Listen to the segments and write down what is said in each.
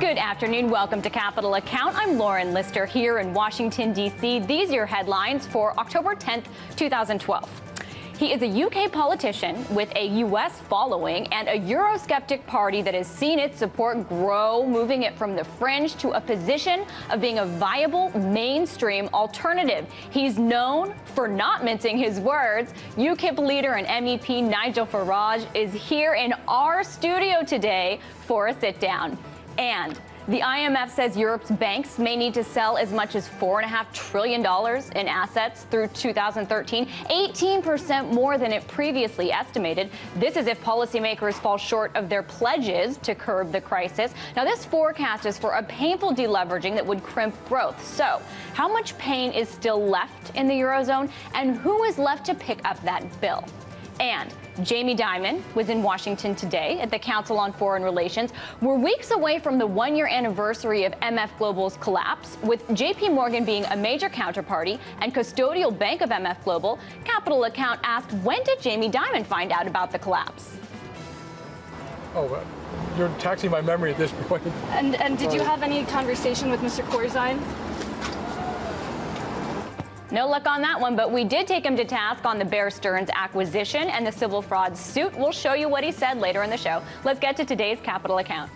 Good afternoon. Welcome to Capital Account. I'm Lauren Lister here in Washington, D.C. These are your headlines for October 10th, 2012. He is a UK politician with a U.S. following and a Eurosceptic party that has seen its support grow, moving it from the fringe to a position of being a viable mainstream alternative. He's known for not mincing his words. UKIP leader and MEP Nigel Farage is here in our studio today for a sit-down. And the IMF says Europe's banks may need to sell as much as $4.5 trillion in assets through 2013, 18% more than it previously estimated. This is if policymakers fall short of their pledges to curb the crisis. Now, this forecast is for a painful deleveraging that would crimp growth. So, how much pain is still left in the Eurozone, and who is left to pick up that bill? And Jamie Dimon was in Washington today at the Council on Foreign Relations. We're weeks away from the one-year anniversary of MF Global's collapse, with JP Morgan being a major counterparty and custodial bank of MF Global. Capital Account asked, when did Jamie Dimon find out about the collapse? Oh, you're taxing my memory at this point. And did you have any conversation with Mr. Corzine? No luck on that one, but we did take him to task on the Bear Stearns acquisition and the civil fraud suit. We'll show you what he said later in the show. Let's get to today's Capital Account.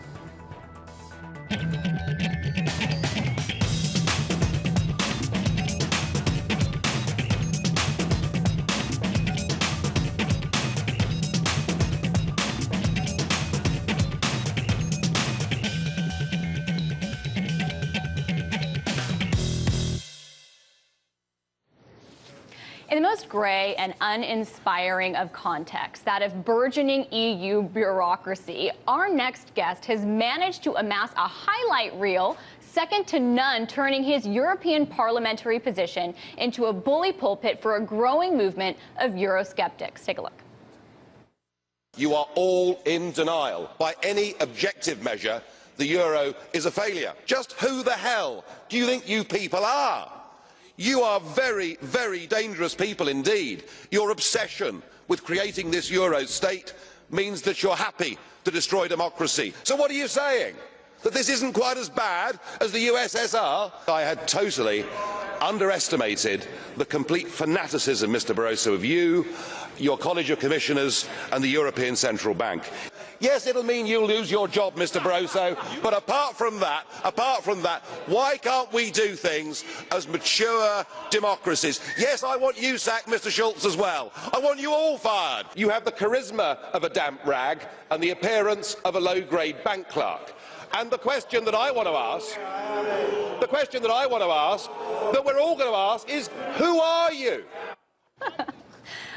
In the most gray and uninspiring of contexts, that of burgeoning EU bureaucracy, our next guest has managed to amass a highlight reel second to none, turning his European parliamentary position into a bully pulpit for a growing movement of Eurosceptics. Take a look. You are all in denial. By any objective measure, the euro is a failure. Just who the hell do you think you people are? You are very, very dangerous people indeed. Your obsession with creating this euro state means that you're happy to destroy democracy. So what are you saying? That this isn't quite as bad as the USSR? I had totally underestimated the complete fanaticism, Mr. Barroso, of you, your College of Commissioners and the European Central Bank. Yes, it'll mean you'll lose your job, Mr. Barroso, but apart from that, why can't we do things as mature democracies? Yes, I want you sacked, Mr. Schulz, as well. I want you all fired. You have the charisma of a damp rag and the appearance of a low-grade bank clerk. And the question that I want to ask, that we're all going to ask is, who are you?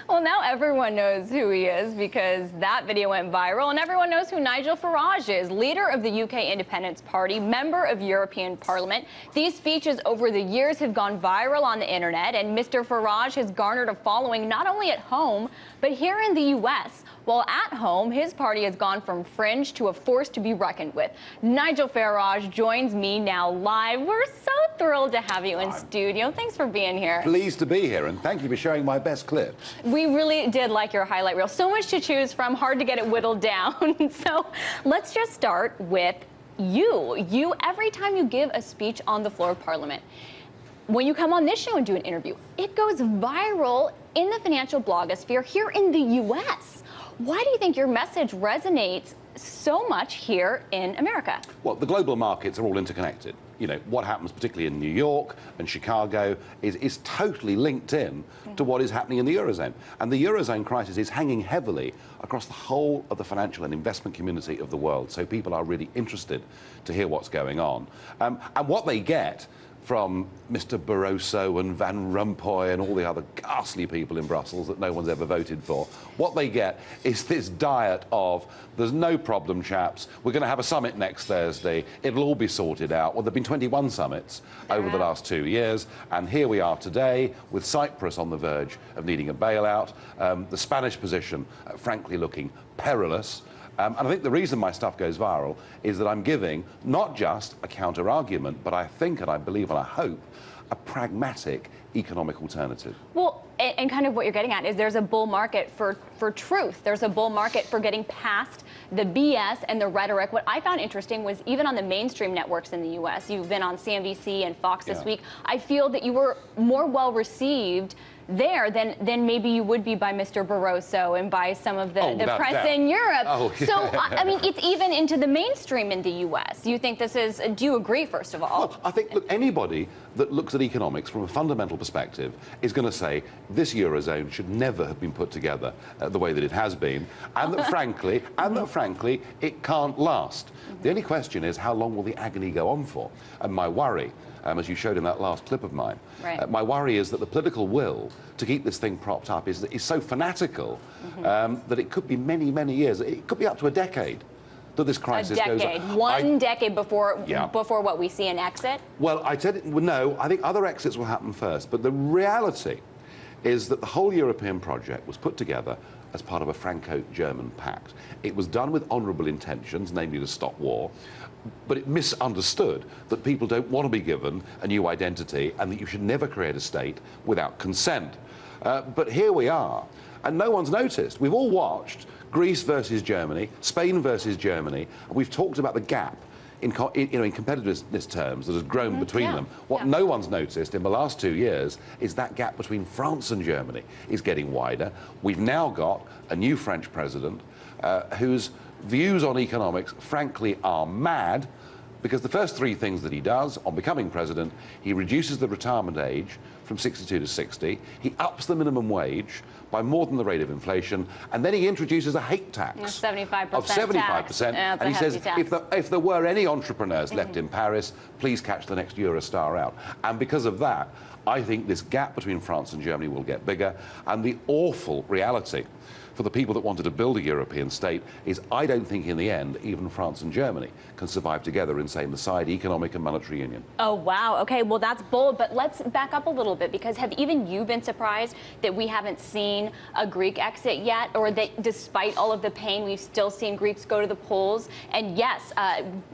Well, now everyone knows who he is because that video went viral, and everyone knows who Nigel Farage is, leader of the UK Independence Party, member of European Parliament. These speeches over the years have gone viral on the internet, and Mr. Farage has garnered a following not only at home, but here in the U.S. While at home, his party has gone from fringe to a force to be reckoned with. Nigel Farage joins me now live. We're so thrilled to have you in studio. Thanks for being here. Pleased to be here, and thank you for showing my best clips. We really did like your highlight reel. So much to choose from, hard to get it whittled down. So let's just start with you. Every time you give a speech on the floor of Parliament, when you come on this show and do an interview, it goes viral in the financial blogosphere here in the U.S. Why do you think your message resonates so much here in America? Well, the global markets are all interconnected. You know, what happens particularly in New York and Chicago is totally linked in to what is happening in the Eurozone. And the Eurozone crisis is hanging heavily across the whole of the financial and investment community of the world. So people are really interested to hear what's going on. And what they get from Mr. Barroso and Van Rompuy and all the other ghastly people in Brussels that no one's ever voted for, what they get is this diet of, there's no problem, chaps, we're going to have a summit next Thursday, it'll all be sorted out. Well, there have been 21 summits over the last 2 years, and here we are today with Cyprus on the verge of needing a bailout, the Spanish position, frankly, looking perilous. And I think the reason my stuff goes viral is that I'm giving not just a counter-argument, but I think, and I believe, and I hope, a pragmatic economic alternative. Well, and And kind of what you're getting at is there's a bull market for truth. There's a bull market for getting past the BS and the rhetoric. What I found interesting was even on the mainstream networks in the U.S., you've been on CNBC and Fox this week, I feel that you were more well received there than maybe you would be by Mr. Barroso and by some of the press in Europe. Oh, yeah. So, I mean, it's even into the mainstream in the U.S. You think this is, do you agree, first of all? Well, I think, look, anybody that looks at economics from a fundamental perspective is going to say this Eurozone should never have been put together the way that it has been, and that frankly, it can't last. The only question is, how long will the agony go on for? And my worry, as you showed in that last clip of mine, my worry is that the political will to keep this thing propped up is so fanatical that it could be many, many years. It could be up to a decade that this crisis goes on. One decade before what we see an exit? Well, I said no. I think other exits will happen first. But the reality is that the whole European project was put together as part of a Franco-German pact. It was done with honourable intentions, namely to stop war, but it misunderstood that people don't want to be given a new identity and that you should never create a state without consent. But here we are, and no one's noticed. We've all watched Greece versus Germany, Spain versus Germany, and we've talked about the gap in competitiveness terms that has grown between them. What no one's noticed in the last 2 years is that gap between France and Germany is getting wider. We've now got a new French president whose views on economics, frankly, are mad, because the first three things that he does on becoming president, he reduces the retirement age from 62 to 60, he ups the minimum wage by more than the rate of inflation, and then he introduces a hate tax 75% of 75%, and he says, if there were any entrepreneurs left in Paris, please catch the next Eurostar out. And because of that, I think this gap between France and Germany will get bigger, and the awful reality for the people that wanted to build a European state is I don't think in the end even France and Germany can survive together in same side economic and monetary union. Oh, wow. Okay, well, that's bold, but let's back up a little bit, because have even you been surprised that we haven't seen a Greek exit yet, or that despite all of the pain, we've still seen Greeks go to the polls and, yes,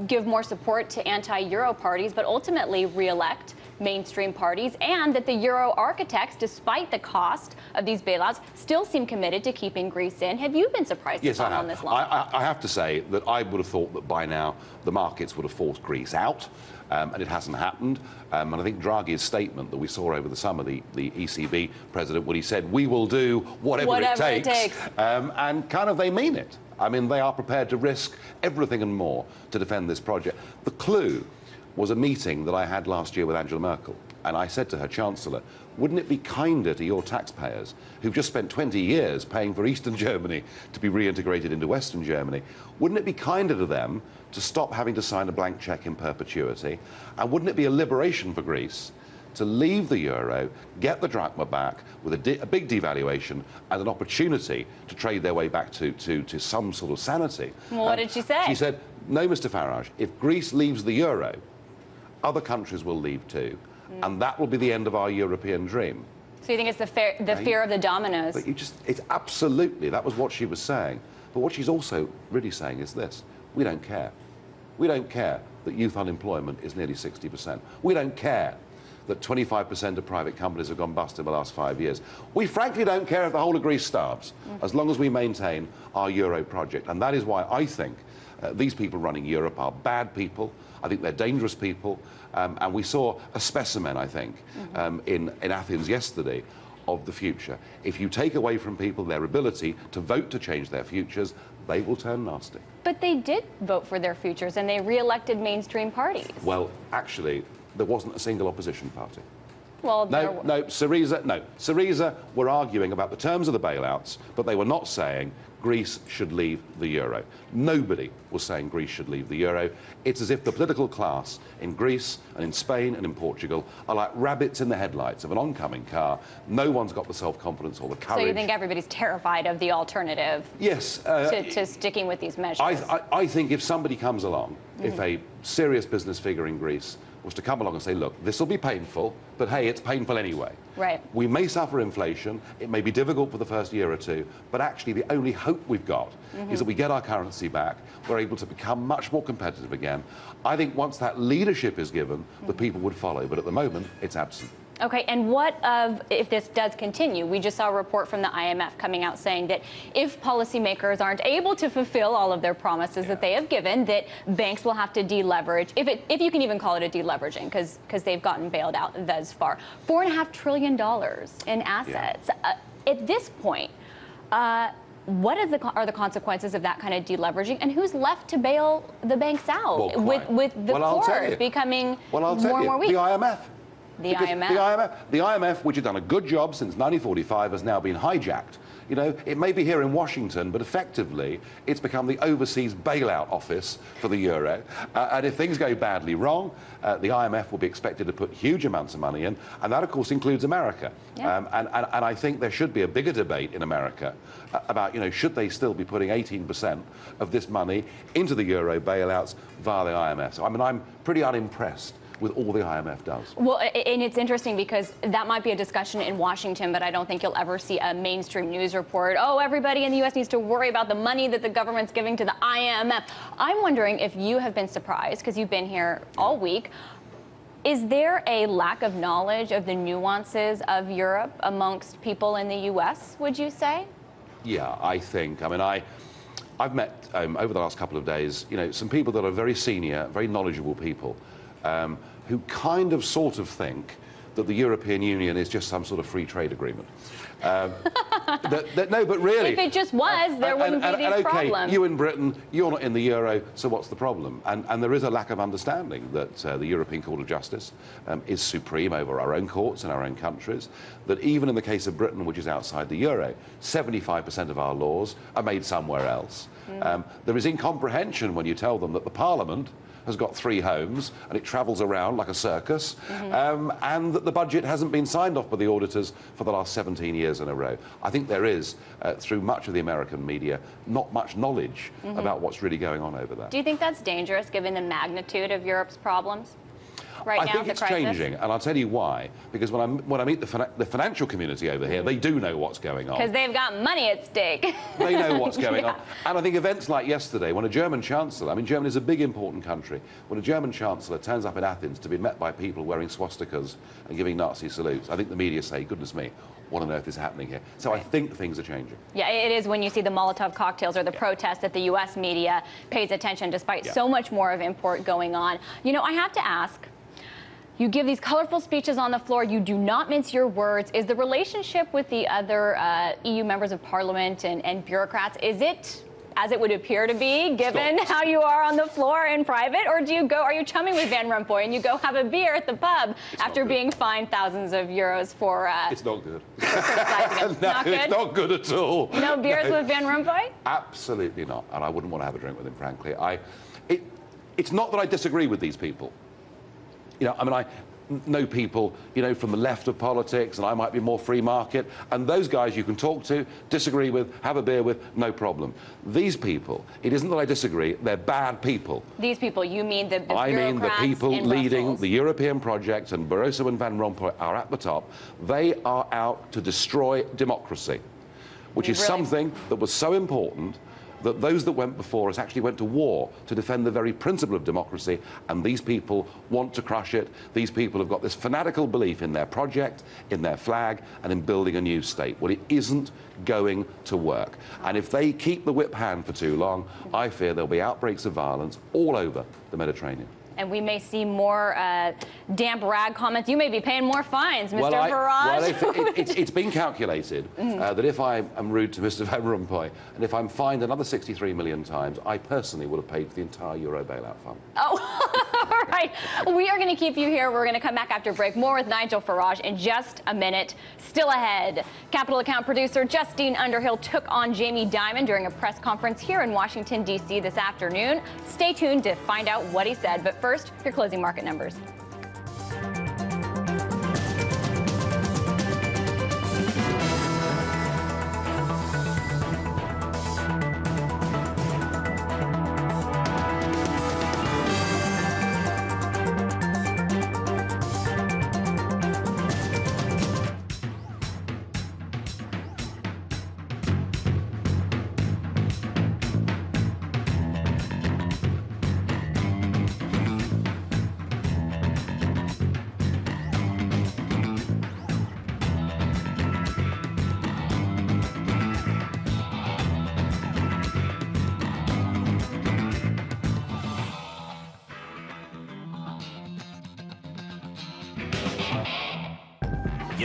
give more support to anti-Euro parties, but ultimately re-elect mainstream parties, and that the Euro architects, despite the cost of these bailouts, still seem committed to keeping Greece in. Have you been surprised yes, on this line? I have to say that I would have thought that by now the markets would have forced Greece out, and it hasn't happened. And I think Draghi's statement that we saw over the summer, the ECB president, when he said, we will do whatever it takes. And kind of they mean it. I mean, they are prepared to risk everything and more to defend this project. The clue was a meeting that I had last year with Angela Merkel, and I said to her, Chancellor, wouldn't it be kinder to your taxpayers who've just spent 20 years paying for Eastern Germany to be reintegrated into Western Germany? Wouldn't it be kinder to them to stop having to sign a blank cheque in perpetuity? And wouldn't it be a liberation for Greece to leave the euro, get the drachma back with a big devaluation and an opportunity to trade their way back to some sort of sanity? Well, what did she say? She said, no, Mr. Farage, if Greece leaves the euro, other countries will leave too, and that will be the end of our European dream. So you think it's the fear of the dominoes? But it's absolutely, that was what she was saying. But what she's also really saying is this: we don't care. We don't care that youth unemployment is nearly 60%. We don't care that 25% of private companies have gone bust in the last 5 years. We frankly don't care if the whole of Greece starves, as long as we maintain our Euro project. And that is why I think these people running Europe are bad people. I think they're dangerous people, and we saw a specimen, I think, in Athens yesterday of the future. If you take away from people their ability to vote to change their futures, they will turn nasty. But they did vote for their futures, and they re-elected mainstream parties. Well, actually, there wasn't a single opposition party. Well, Syriza were arguing about the terms of the bailouts, but they were not saying Greece should leave the euro. Nobody was saying Greece should leave the euro. It's as if the political class in Greece and in Spain and in Portugal are like rabbits in the headlights of an oncoming car. No one's got the self-confidence or the courage. So you think everybody's terrified of the alternative? Yes. To sticking with these measures? I think if somebody comes along, if a serious business figure in Greece was to come along and say, look, this will be painful, but hey, it's painful anyway. Right. We may suffer inflation, it may be difficult for the first year or two, but actually the only hope we've got is that we get our currency back, we're able to become much more competitive again. I think once that leadership is given, the people would follow, but at the moment, it's absent. Okay, and what if this does continue? We just saw a report from the IMF coming out saying that if policymakers aren't able to fulfill all of their promises that they have given, that banks will have to deleverage, if you can even call it a deleveraging, because they've gotten bailed out thus far. $4.5 trillion in assets. At this point, what are the consequences of that kind of deleveraging, and who's left to bail the banks out with the court becoming more and more weak? The IMF. The IMF. The IMF, which had done a good job since 1945, has now been hijacked. You know, it may be here in Washington, but effectively it's become the overseas bailout office for the euro. And if things go badly wrong, the IMF will be expected to put huge amounts of money in, and that, of course, includes America. Yeah. And I think there should be a bigger debate in America about, you know, should they still be putting 18% of this money into the euro bailouts via the IMF? So, I mean, I'm pretty unimpressed with all the IMF does. Well, and it's interesting because that might be a discussion in Washington, but I don't think you'll ever see a mainstream news report, oh, everybody in the U.S. needs to worry about the money that the government's giving to the IMF. I'm wondering if you have been surprised, because you've been here all week. Is there a lack of knowledge of the nuances of Europe amongst people in the U.S., would you say? Yeah, I think. I mean, I've met, over the last couple of days, you know, some people that are very senior, very knowledgeable people, who kind of sort of think that the European Union is just some sort of free trade agreement. No, but really... If it just was, there wouldn't be these problems. You in Britain, you're not in the euro, so what's the problem? And there is a lack of understanding that the European Court of Justice is supreme over our own courts in our own countries, that even in the case of Britain, which is outside the euro, 75% of our laws are made somewhere else. There is incomprehension when you tell them that the Parliament has got 3 homes and it travels around like a circus, and that the budget hasn't been signed off by the auditors for the last 17 years in a row. I think there is, through much of the American media, not much knowledge about what's really going on over there. Do you think that's dangerous, given the magnitude of Europe's problems right now? I think it's changing, and I'll tell you why. Because when I meet the financial community over here, they do know what's going on. Because they've got money at stake. They know what's going on. And I think events like yesterday, when a German chancellor, I mean, Germany is a big, important country, when a German chancellor turns up in Athens to be met by people wearing swastikas and giving Nazi salutes, I think the media say, goodness me, what on earth is happening here? So I think things are changing. Yeah, it is when you see the Molotov cocktails or the protests that the U.S. media pays attention, despite so much more of import going on. You know, I have to ask, you give these colorful speeches on the floor. You do not mince your words. Is the relationship with the other EU members of parliament and bureaucrats, is it as it would appear to be, given how you are on the floor in private? Or are you chumming with Van Rompuy and you go have a beer at the pub after being fined thousands of euros for... It's not good. No, not good? It's not good at all. No beers with Van Rompuy? Absolutely not. And I wouldn't want to have a drink with him, frankly. It's not that I disagree with these people. You know, I mean, I know people, you know, from the left of politics, and I might be more free market, and those guys you can talk to, disagree with, have a beer with, no problem. These people, it isn't that I disagree, they're bad people. These people, you mean the bureaucrats? I mean the people leading Brussels. The European project, and Barroso and Van Rompuy are at the top. They are out to destroy democracy, which is something that was so important that those that went before us actually went to war to defend the very principle of democracy, and these people want to crush it. These people have got this fanatical belief in their project, in their flag, and in building a new state. Well, it isn't going to work. And if they keep the whip hand for too long, I fear there'll be outbreaks of violence all over the Mediterranean. And we may see more damp rag comments. You may be paying more fines, Mr. Farage. Well, it's been calculated that if I am rude to Mr. Van Rompuy, and if I'm fined another 63 million times, I personally would have paid for the entire Euro bailout fund. Oh, all right. We are going to keep you here. We're going to come back after break. More with Nigel Farage in just a minute. Still ahead, Capital Account producer Justine Underhill took on Jamie Dimon during a press conference here in Washington, D.C. this afternoon. Stay tuned to find out what he said. But first, your closing market numbers.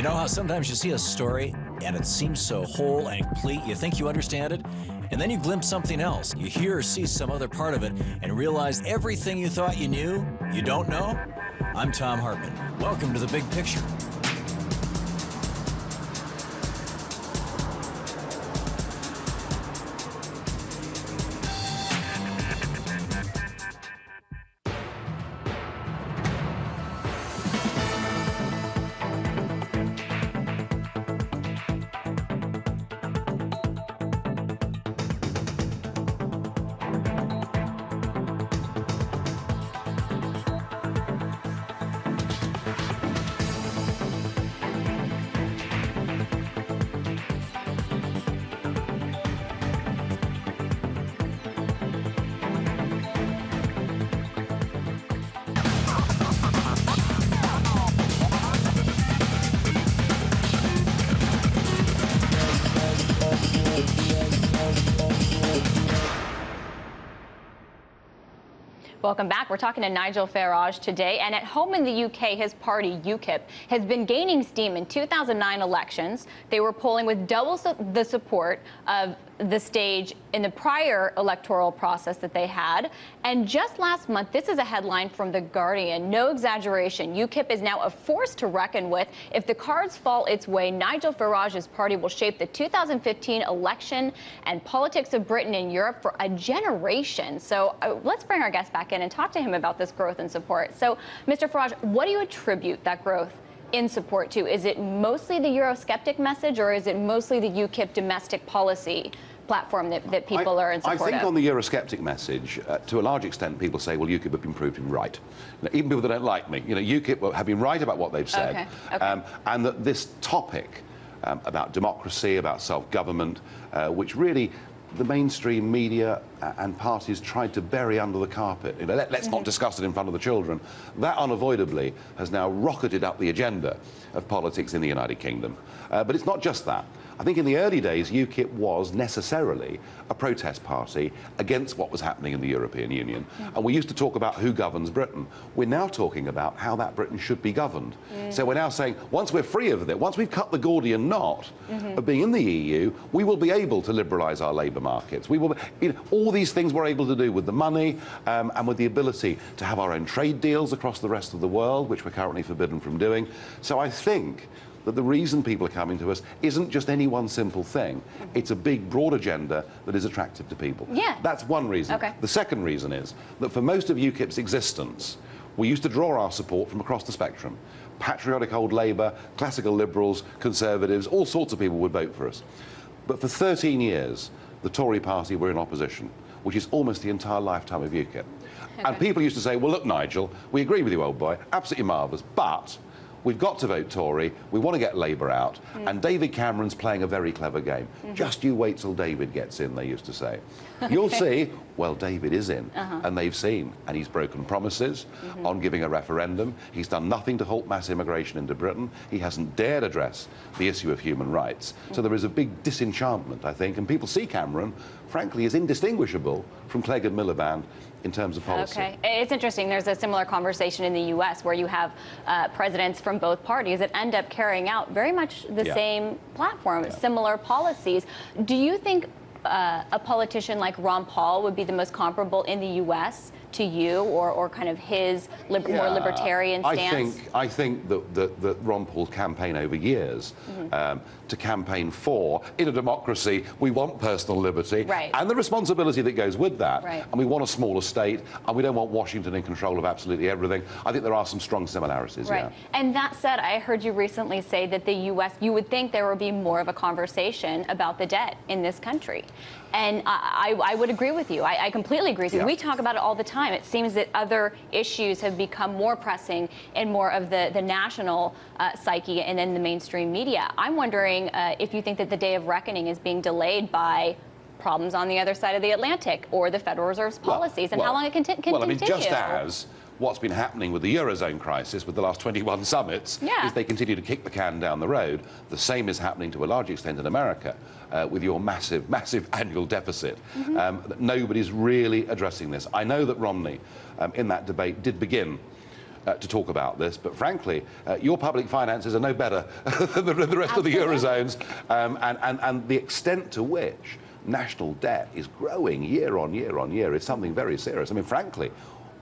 You know how sometimes you see a story and it seems so whole and complete, you think you understand it, and then you glimpse something else. You hear or see some other part of it and realize everything you thought you knew, you don't know? I'm Tom Hartman. Welcome to The Big Picture. Welcome back. We're talking to Nigel Farage today. And at home in the UK, his party, UKIP, has been gaining steam in 2009 elections. They were polling with double the support of the stage in the prior electoral process that they had. And just last month, this is a headline from The Guardian. No exaggeration. UKIP is now a force to reckon with. If the cards fall its way, Nigel Farage's party will shape the 2015 election and politics of Britain and Europe for a generation. So let's bring our guest back in and talk to him about this growth and support. So, Mr. Farage, what do you attribute that growth in support to? Is it mostly the Eurosceptic message, or is it mostly the UKIP domestic policy platform that people are in support of? I think on the Eurosceptic message, to a large extent, people say, well, UKIP have been proven right. Even people that don't like me, UKIP have been right about what they've said. Okay. And that this topic about democracy, about self-government, which really the mainstream media and parties tried to bury under the carpet. Let's not discuss it in front of the children. That unavoidably has now rocketed up the agenda of politics in the United Kingdom. But it's not just that. I think in the early days, UKIP was necessarily a protest party against what was happening in the European Union. And we used to talk about who governs Britain. We're now talking about how that Britain should be governed. So we're now saying, once we're free of it, once we've cut the Gordian knot of being in the EU, we will be able to liberalise our labour markets. We will, all these things we're able to do with the money and with the ability to have our own trade deals across the rest of the world, which we're currently forbidden from doing. So I think that the reason people are coming to us isn't just any one simple thing. It's a big, broad agenda that is attractive to people. Yeah. That's one reason. Okay. The second reason is that for most of UKIP's existence, we used to draw our support from across the spectrum. Patriotic old Labour, classical Liberals, Conservatives, all sorts of people would vote for us. But for 13 years, the Tory party were in opposition, which is almost the entire lifetime of UKIP. Okay. And people used to say, well, look, Nigel, we agree with you, old boy, absolutely marvellous, but we've got to vote Tory, we want to get Labour out, and David Cameron's playing a very clever game. Just you wait till David gets in, they used to say. You'll see, well, David is in, and they've seen, and he's broken promises on giving a referendum. He's done nothing to halt mass immigration into Britain. He hasn't dared address the issue of human rights. So there is a big disenchantment, I think, and people see Cameron, frankly, as indistinguishable from Clegg and Miliband in terms of policy. Okay. It's interesting. There's a similar conversation in the U.S. where you have presidents from both parties that end up carrying out very much the same platform, similar policies. Do you think a politician like Ron Paul would be the most comparable in the U.S. to you, or kind of his more libertarian stance? I think that Ron Paul's campaign over years to campaign for, in a democracy, we want personal liberty and the responsibility that goes with that. And we want a smaller state, and we don't want Washington in control of absolutely everything. I think there are some strong similarities, And that said, I heard you recently say that the U.S., you would think there would be more of a conversation about the debt in this country. And I would agree with you. I completely agree with you. We talk about it all the time. It seems that other issues have become more pressing in more of the national psyche and in the mainstream media. I'm wondering if you think that the day of reckoning is being delayed by problems on the other side of the Atlantic or the Federal Reserve's policies, and how long it can continue. Well, I mean, just as what's been happening with the Eurozone crisis with the last 21 summits is they continue to kick the can down the road. The same is happening to a large extent in America with your massive, massive annual deficit. Nobody's really addressing this. I know that Romney, in that debate, did begin to talk about this, but frankly, your public finances are no better than the rest of the Eurozone's, and the extent to which national debt is growing year on year on year is something very serious. I mean, frankly,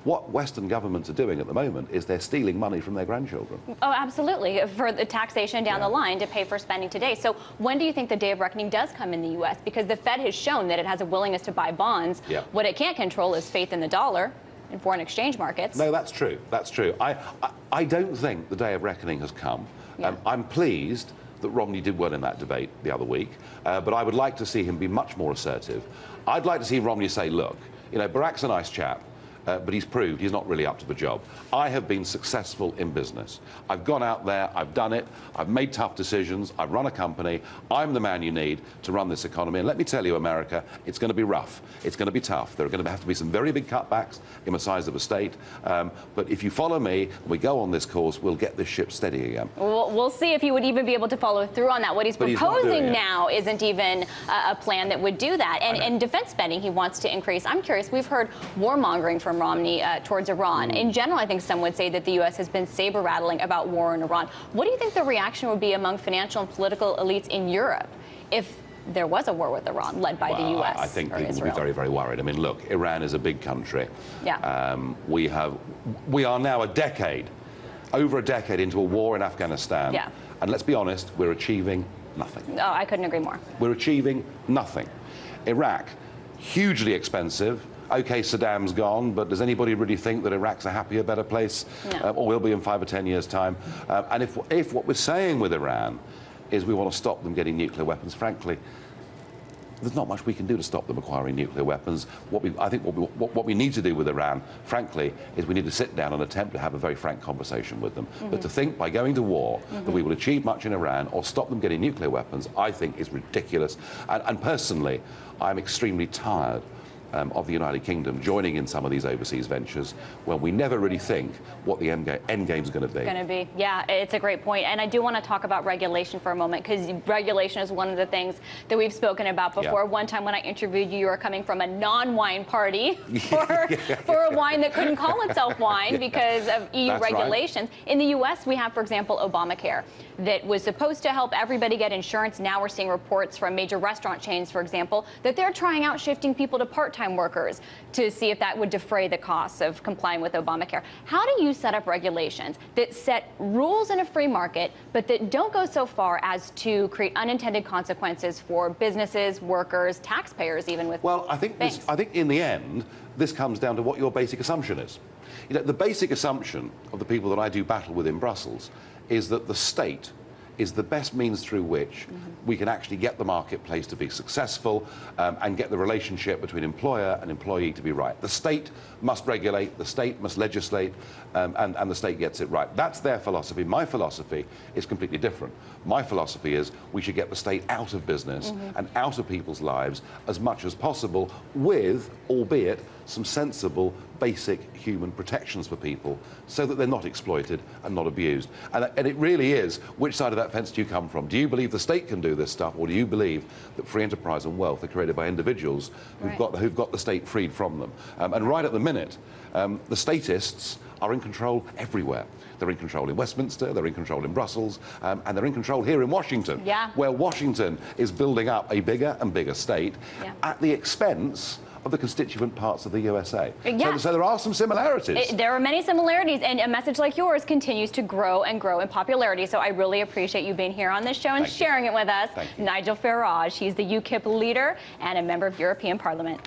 what Western governments are doing at the moment is they're stealing money from their grandchildren. Oh, absolutely, for the taxation down the line to pay for spending today. So when do you think the day of reckoning does come in the U.S.? Because the Fed has shown that it has a willingness to buy bonds. Yeah. What it can't control is faith in the dollar in foreign exchange markets. No, that's true. That's true. I don't think the day of reckoning has come. Yeah. I'm pleased that Romney did well in that debate the other week, but I would like to see him be much more assertive. I'd like to see Romney say, look, you know, Barack's a nice chap, but he's proved he's not really up to the job. I have been successful in business. I've gone out there, I've done it, I've made tough decisions, I've run a company, I'm the man you need to run this economy. And let me tell you, America, it's going to be rough, it's going to be tough. There are going to have to be some very big cutbacks in the size of a state. But if you follow me, and we go on this course, we'll get this ship steady again. We'll see if he would even be able to follow through on that. What he's proposing now isn't even a plan that would do that. And defense spending he wants to increase. I'm curious, we've heard warmongering from Romney towards Iran. In general, I think some would say that the U.S. has been saber-rattling about war in Iran. What do you think the reaction would be among financial and political elites in Europe if there was a war with Iran led by the U.S. I think people Israel? would be very, very worried. I mean, look, Iran is a big country. Yeah. We are now over a decade into a war in Afghanistan. Yeah. And let's be honest, we're achieving nothing. Oh, I couldn't agree more. We're achieving nothing. Iraq, hugely expensive. OK, Saddam's gone, but does anybody really think that Iraq's a happier, better place? No. Or will be in 5 or 10 years' time? And if what we're saying with Iran is we want to stop them getting nuclear weapons, frankly, there's not much we can do to stop them acquiring nuclear weapons. I think what we need to do with Iran, frankly, is we need to sit down and attempt to have a very frank conversation with them. But to think by going to war that we will achieve much in Iran or stop them getting nuclear weapons, I think is ridiculous. And personally, I'm extremely tired of the United Kingdom joining in some of these overseas ventures when we never really think what the end game is going to be. Yeah, it's a great point. And I do want to talk about regulation for a moment, because regulation is one of the things that we've spoken about before. Yeah. One time when I interviewed you, you were coming from a non-wine party for a wine that couldn't call itself wine because of EU regulations. Right. In the U.S., we have, for example, Obamacare that was supposed to help everybody get insurance. Now we're seeing reports from major restaurant chains, for example, that they're trying out shifting people to part-time workers to see if that would defray the costs of complying with Obamacare. How do you set up regulations that set rules in a free market, but that don't go so far as to create unintended consequences for businesses, workers, taxpayers, even with I think in the end, this comes down to what your basic assumption is. You know, the basic assumption of the people that I do battle with in Brussels is that the state is the best means through which we can actually get the marketplace to be successful and get the relationship between employer and employee to be right. The state must regulate, the state must legislate, and the state gets it right. That's their philosophy. My philosophy is completely different. My philosophy is we should get the state out of business and out of people's lives as much as possible with, albeit, some sensible, basic human protections for people so that they're not exploited and not abused. And it really is, which side of that fence do you come from? Do you believe the state can do this stuff, or do you believe that free enterprise and wealth are created by individuals who've got the state freed from them? And right at the minute, the statists are in control everywhere. They're in control in Westminster, they're in control in Brussels, and they're in control here in Washington, where Washington is building up a bigger and bigger state at the expense of the constituent parts of the USA. So there are some similarities. There are many similarities, and a message like yours continues to grow and grow in popularity. So I really appreciate you being here on this show and sharing it with us. Nigel Farage, he's the UKIP leader and a member of European Parliament.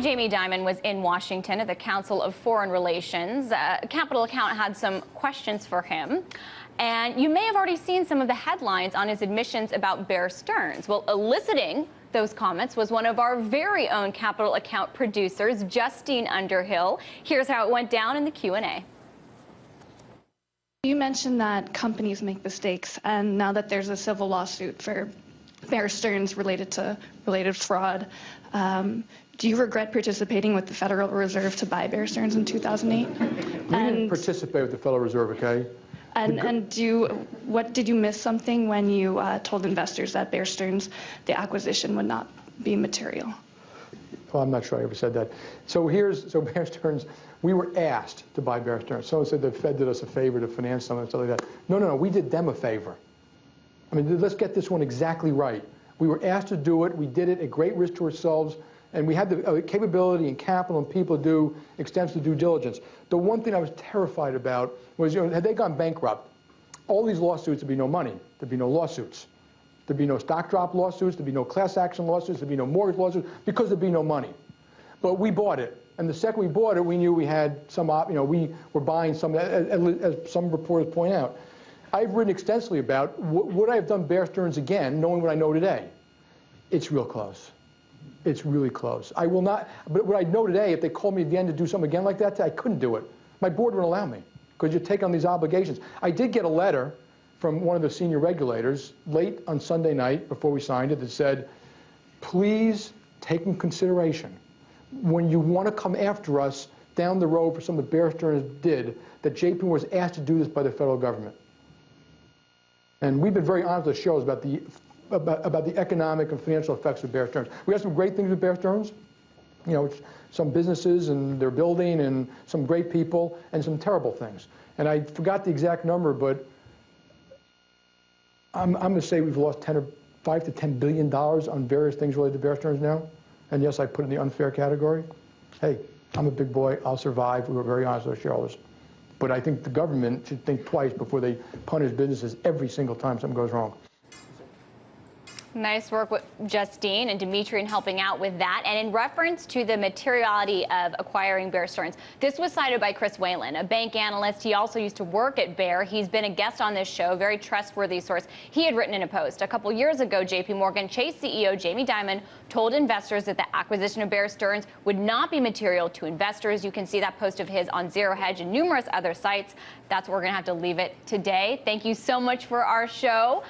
Jamie Dimon was in Washington at the Council of Foreign Relations. Capitol Account had some questions for him. And you may have already seen some of the headlines on his admissions about Bear Stearns. Well, eliciting those comments was one of our very own Capitol Account producers, Justine Underhill. Here's how it went down in the Q&A. You mentioned that companies make mistakes, and now that there's a civil lawsuit for Bear Stearns related to related fraud. Do you regret participating with the Federal Reserve to buy Bear Stearns in 2008? We didn't participate with the Federal Reserve, okay? What did you miss something when you told investors that Bear Stearns, the acquisition, would not be material? Well, I'm not sure I ever said that. So Bear Stearns, we were asked to buy Bear Stearns. Someone said the Fed did us a favor to finance something and stuff like that. No, we did them a favor. I mean, let's get this one exactly right. We were asked to do it. We did it at great risk to ourselves, and we had the capability and capital and people to do extensive due diligence. The one thing I was terrified about was, had they gone bankrupt, all these lawsuits, there'd be no money. There'd be no lawsuits. There'd be no stock drop lawsuits. There'd be no class action lawsuits. There'd be no mortgage lawsuits because there'd be no money. But we bought it, and the second we bought it, we knew we had some, we were buying some, as some reporters point out. I've written extensively about would I have done Bear Stearns again, knowing what I know today. It's real close. It's really close. I will not, but what I know today, if they called me again to do something again like that, I couldn't do it. My board wouldn't allow me, because you take on these obligations. I did get a letter from one of the senior regulators late on Sunday night before we signed it that said, please take in consideration when you want to come after us down the road for some of the Bear Stearns did, that JP was asked to do this by the federal government. And we've been very honest with the shows about the economic and financial effects of Bear Stearns. We have some great things with Bear Stearns, some businesses and their building and some great people and some terrible things. And I forgot the exact number, but I'm going to say we've lost $5 to $10 billion on various things related to Bear Stearns now. And yes, I put it in the unfair category. Hey, I'm a big boy. I'll survive. We were very honest with our shareholders. But I think the government should think twice before they punish businesses every single time something goes wrong. Nice work with Justine and Dimitri in helping out with that. And in reference to the materiality of acquiring Bear Stearns, this was cited by Chris Whalen, a bank analyst. He also used to work at Bear. He's been a guest on this show, very trustworthy source. He had written in a post a couple years ago, JP Morgan Chase CEO Jamie Dimon told investors that the acquisition of Bear Stearns would not be material to investors. You can see that post of his on Zero Hedge and numerous other sites. That's where we're going to have to leave it today. Thank you so much for our show.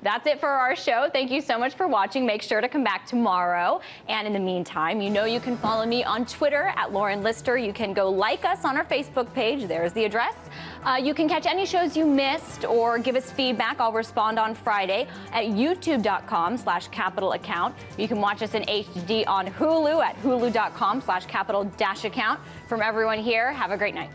That's it for our show. Thank you so much for watching. Make sure to come back tomorrow. And in the meantime, you can follow me on Twitter at Lauren Lister. You can go like us on our Facebook page. There's the address. You can catch any shows you missed or give us feedback. I'll respond on Friday at youtube.com/capitalaccount. You can watch us in HD on Hulu at hulu.com/capital-account. From everyone here, have a great night.